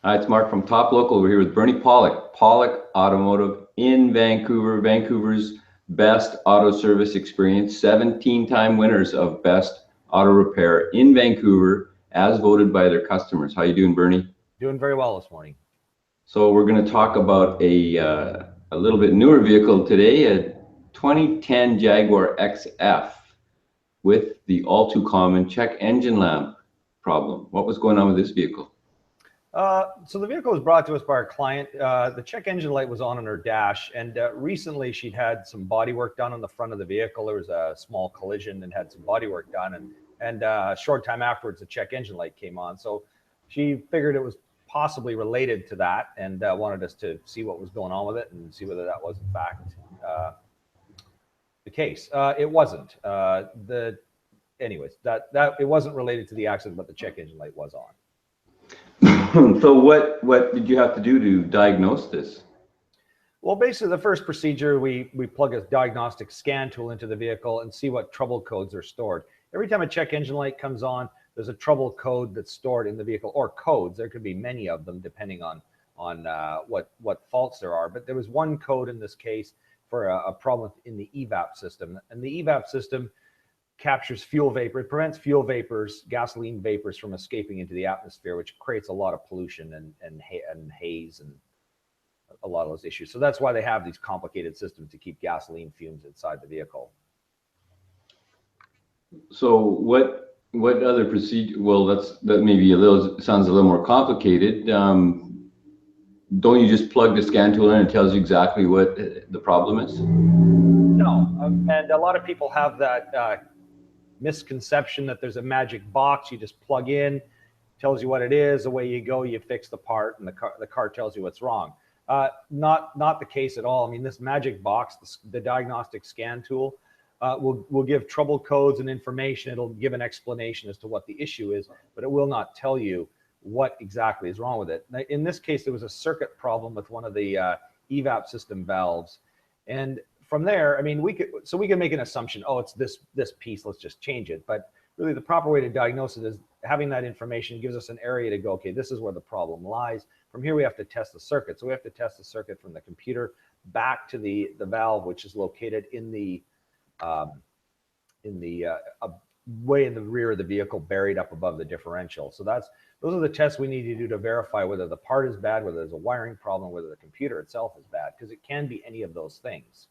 Hi, it's Mark from Top Local. We're here with Bernie Pawlik, Pawlik Automotive in Vancouver, Vancouver's best auto service experience, 17-time winners of best auto repair in Vancouver as voted by their customers. How you doing, Bernie? Doing very well this morning. So we're going to talk about a little bit newer vehicle today, a 2010 Jaguar XF with the all too common check engine lamp problem. What was going on with this vehicle? So the vehicle was brought to us by our client. The check engine light was on her dash, and recently she'd had some body work done on the front of the vehicle. There was a small collision and had some body work done, and a short time afterwards, the check engine light came on. So she figured it was possibly related to that, and wanted us to see what was going on with it and see whether that was in fact the case. It wasn't. Anyways, that it wasn't related to the accident, but the check engine light was on. So what did you have to do to diagnose this? Well, basically, the first procedure, we plug a diagnostic scan tool into the vehicle and see what trouble codes are stored. Every time a check engine light comes on, there's a trouble code that's stored in the vehicle, or codes. There could be many of them depending on what faults there are. But there was one code in this case for a problem in the EVAP system. And the EVAP system captures fuel vapor. It prevents fuel vapors, gasoline vapors from escaping into the atmosphere, which creates a lot of pollution and haze and a lot of those issues. So that's why they have these complicated systems to keep gasoline fumes inside the vehicle. So what other procedure? Well, that maybe sounds a little more complicated. Don't you just plug the scan tool in and it tells you exactly what the problem is? No, and a lot of people have that misconception that there's a magic box you just plug in, tells you what it is, away you go, you fix the part, and the car tells you what's wrong. Not the case at all. I mean, this magic box, the diagnostic scan tool, will give trouble codes and information. It'll give an explanation as to what the issue is, but it will not tell you what exactly is wrong with it. In this case, there was a circuit problem with one of the EVAP system valves, and from there, I mean, we can make an assumption. Oh, it's this piece. Let's just change it. But really, the proper way to diagnose it is having that information gives us an area to go. Okay, this is where the problem lies. From here, we have to test the circuit. So we have to test the circuit from the computer back to the valve, which is located in the way in the rear of the vehicle, buried up above the differential. So those are the tests we need to do to verify whether the part is bad, whether there's a wiring problem, whether the computer itself is bad, because it can be any of those things.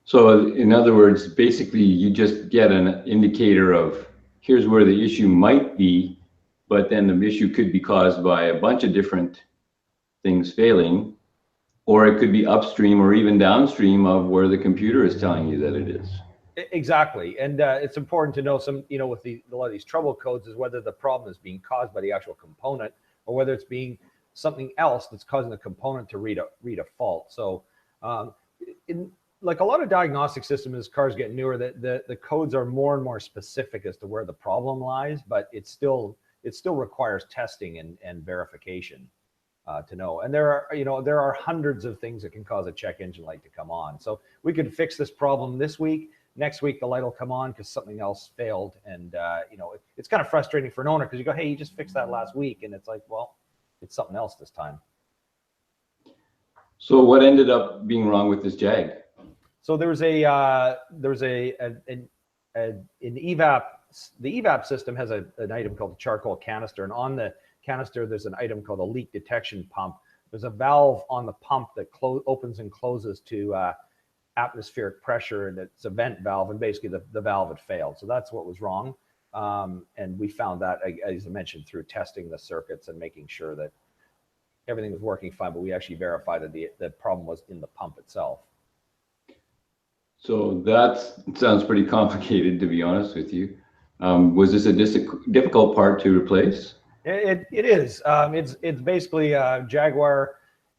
So in other words, basically you just get an indicator of here's where the issue might be, but then the issue could be caused by a bunch of different things failing, or it could be upstream or even downstream of where the computer is telling you that it is. Exactly. And it's important to know with a lot of these trouble codes is whether the problem is being caused by the actual component or whether it's being something else that's causing the component to read a fault. So like a lot of diagnostic systems as cars get newer, the codes are more and more specific as to where the problem lies, but it still requires testing and verification to know. And there are hundreds of things that can cause a check engine light to come on. So we could fix this problem this week. Next week the light will come on because something else failed, and it's kind of frustrating for an owner because you go, hey, you just fixed that last week, and it's like, well, it's something else this time. So what ended up being wrong with this Jag? So there was an EVAP. The EVAP system has an item called the charcoal canister, and on the canister there's an item called a leak detection pump. There's a valve on the pump that opens and closes to atmospheric pressure, and it's a vent valve, and basically the valve had failed. So that's what was wrong, and we found that, as I mentioned, through testing the circuits and making sure that everything was working fine, but we actually verified that the problem was in the pump itself. So that sounds pretty complicated, to be honest with you. Was this a difficult part to replace? It is. It's basically Jaguar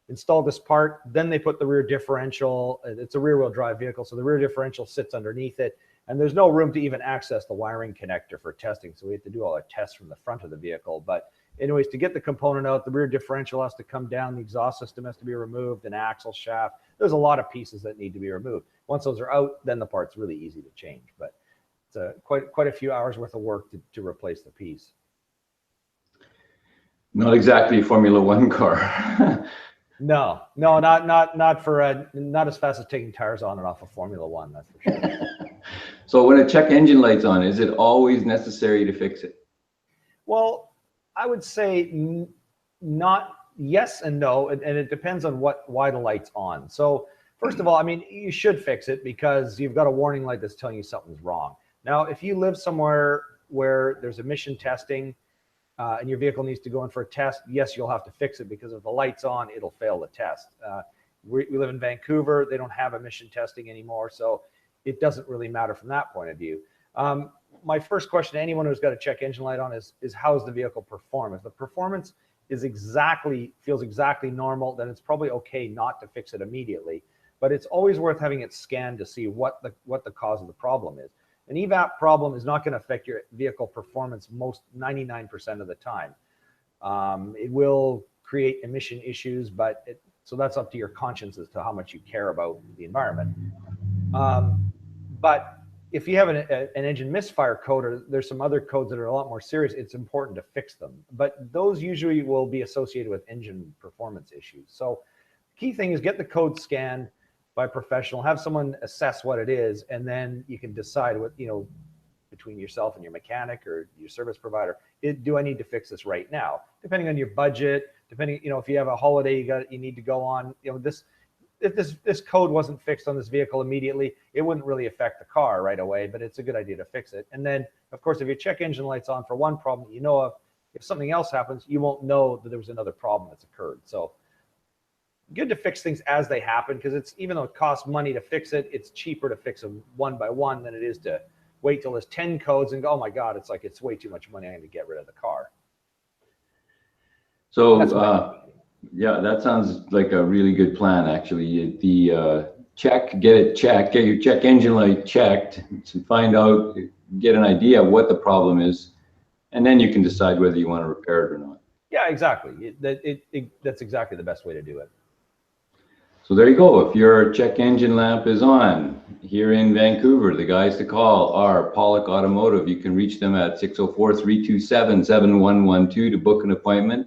installed this part, then they put the rear differential. It's a rear-wheel drive vehicle, so the rear differential sits underneath it, and there's no room to even access the wiring connector for testing, so we have to do all our tests from the front of the vehicle. But anyways, to get the component out, the rear differential has to come down, the exhaust system has to be removed, an axle shaft. There's a lot of pieces that need to be removed. Once those are out, then the part's really easy to change, but it's quite a few hours worth of work to replace the piece. Not exactly a Formula One car. No, not for not as fast as taking tires on and off of Formula One. That's for sure. So when a check engine light's on, is it always necessary to fix it? Well, I would say not yes and no, and it depends on why the light's on. So first of all, I mean, you should fix it because you've got a warning light that's telling you something's wrong. Now, if you live somewhere where there's emission testing and your vehicle needs to go in for a test, yes, you'll have to fix it because if the light's on, it'll fail the test. We live in Vancouver. They don't have emission testing anymore, so it doesn't really matter from that point of view. My first question to anyone who's got a check engine light on is how's the vehicle perform? If the performance feels exactly normal, then it's probably okay not to fix it immediately. But it's always worth having it scanned to see what the cause of the problem is. An EVAP problem is not going to affect your vehicle performance 99% of the time. It will create emission issues, so that's up to your conscience as to how much you care about the environment. But if you have an engine misfire code, or there's some other codes that are a lot more serious, it's important to fix them. But those usually will be associated with engine performance issues. So the key thing is get the code scanned by a professional, have someone assess what it is, and then you can decide what, between yourself and your mechanic or your service provider, do I need to fix this right now? Depending on your budget, depending, if you have a holiday you need to go on, if this code wasn't fixed on this vehicle immediately, it wouldn't really affect the car right away, but it's a good idea to fix it. And then, of course, if your check engine light's on for one problem you know of, if something else happens, you won't know that there was another problem that's occurred. So good to fix things as they happen, because even though it costs money to fix it, it's cheaper to fix them one by one than it is to wait till there's 10 codes and go, oh my God, it's way too much money. I need to get rid of the car. So yeah, that sounds like a really good plan, actually. Get your check engine light checked to find out, get an idea of what the problem is, and then you can decide whether you want to repair it or not. Yeah, exactly. That's exactly the best way to do it. So there you go. If your check engine lamp is on here in Vancouver, the guys to call are Pawlik Automotive. You can reach them at 604-327-7112 to book an appointment.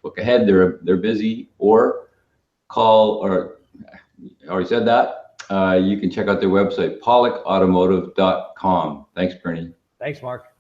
Book ahead, they're busy, or call, or I already said that. You can check out their website, pawlikautomotive.com. Thanks, Bernie. Thanks, Mark.